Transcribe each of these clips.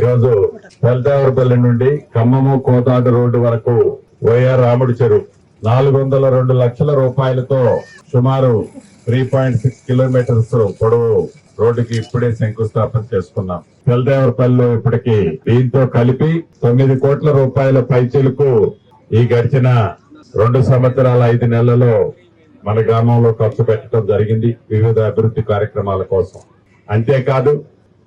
ఈరోజు పెల్దావరపల్లి నుండి ఖమ్మము కోదాడ రోడ్డు వరకు వైఆర్ రాముడి చెరువు 402 లక్షల రూపాయలతో సుమారు 3.6 కిలోమీటర్స్ పొడవు రోడ్డుకి ఇప్పుడే శంకుస్థాపన చేసుకున్నాం. పెల్దావరపల్లిలో ఇప్పటికి దీంతో కలిపి 9 కోట్ల రూపాయల పైచిలకు ఈ గడిచిన 2 సంవత్సరాల 5 నెలలలో మన గ్రామంలో ఖర్చు పెట్టడం జరిగింది వివిధ అభివృద్ధి కార్యక్రమాల కోసం. అంతేకాదు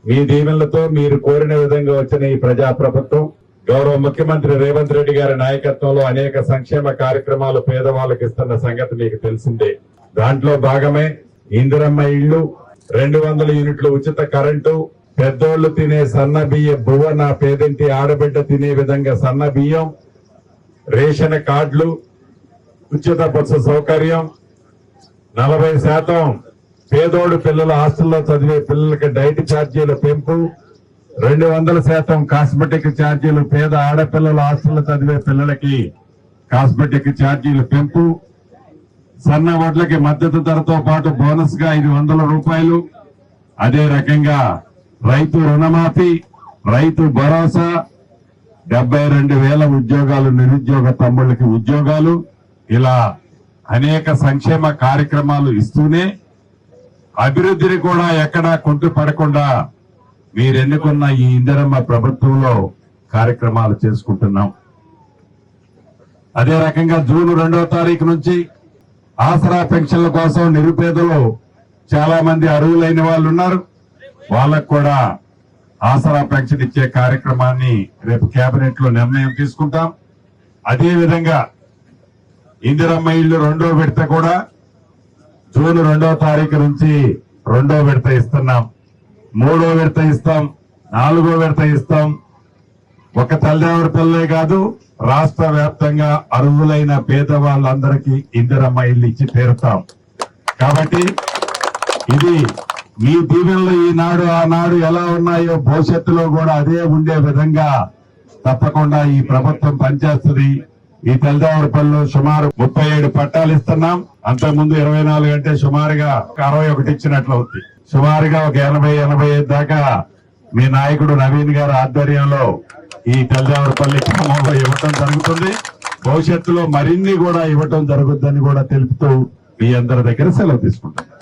మీ దీవెనలతో మీరు కోరిన విధంగా వచ్చిన ఈ ప్రజా ప్రభుత్వం గౌరవ ముఖ్యమంత్రి రేవంత్ రెడ్డి గారి నాయకత్వంలో అనేక సంక్షేమ కార్యక్రమాలు పేదవాళ్ళకి ఇస్తున్న సంగతి మీకు తెలిసిందే. దాంట్లో భాగమే ఇందిరమ్మ ఇళ్లు, 200 యూనిట్ల ఉచిత కరెంటు, పెద్దోళ్లు తినే సన్న బియ్య బువ్వ, నా పేదింటి ఆడబిడ్డ తినే విధంగా సన్న బియ్యం, రేషన్ కార్డులు, ఉచిత బస్సు సౌకర్యం, 40% పేదోడు పిల్లల హాస్టల్లో చదివే పిల్లలకి డైట్ ఛార్జీల పెంపు, 200% కాస్మెటిక్ ఛార్జీలు, పేద ఆడపిల్లల హాస్టల్లో చదివే పిల్లలకి కాస్మెటిక్ ఛార్జీలు పెంపు, సన్న వడ్లకి మద్దతు ధరతో పాటు బోనస్ గా 500 రూపాయలు, అదే రకంగా రైతు రుణమాఫీ, రైతు భరోసా, 72,000 ఉద్యోగాలు, నిరుద్యోగ తమ్ముళ్ళకి ఉద్యోగాలు, ఇలా అనేక సంక్షేమ కార్యక్రమాలు ఇస్తూనే అభివృద్ధిని కూడా ఎక్కడా కుంటు పడకుండా మీరెన్నుకున్న ఈ ఇందిరమ్మ ప్రభుత్వంలో కార్యక్రమాలు చేసుకుంటున్నాం. అదే రకంగా జూన్ 2వ తారీఖు నుంచి ఆసరా పెన్షన్ల కోసం నిరుపేదలు చాలా మంది అర్హులైన వాళ్ళు ఉన్నారు. వాళ్ళకు కూడా ఆసరా పెన్షన్ ఇచ్చే కార్యక్రమాన్ని రేపు కేబినెట్ లో నిర్ణయం తీసుకుంటాం. అదే విధంగా ఇందిరమ్మ ఇళ్లు 2వ విడత కూడా జూన్ 2వ తారీఖు నుంచి 2వ విడత ఇస్తున్నాం, 3వ విడత ఇస్తాం, 4వ విడత ఇస్తాం. ఒక తల్లిదండ్రులే కాదు, రాష్ట్ర వ్యాప్తంగా అర్హులైన పేదవాళ్ళందరికీ ఇందిరమ్మ ఇల్లు ఇచ్చి తీరుతాం. కాబట్టి ఇది మీ దీవెనలు ఈనాడు ఆనాడు ఎలా ఉన్నాయో భవిష్యత్తులో కూడా అదే ఉండే విధంగా తప్పకుండా ఈ ప్రభుత్వం పనిచేస్తుంది. ఈ తెల్దావరపల్లిలో సుమారు 37 పట్టాలు ఇస్తున్నాం. అంతకుముందు 24 అంటే సుమారుగా 61 ఇచ్చినట్లు అవుతుంది. సుమారుగా ఒక 80-85 దాకా మీ నాయకుడు నవీన్ గారి ఆధ్వర్యంలో ఈ తెల్దావరపల్లి గ్రామంలో ఇవ్వటం జరుగుతుంది. భవిష్యత్తులో మరిన్ని కూడా ఇవ్వటం జరుగుతుందని కూడా తెలుపుతూ మీ అందరి దగ్గర సెలవు తీసుకుంటాం.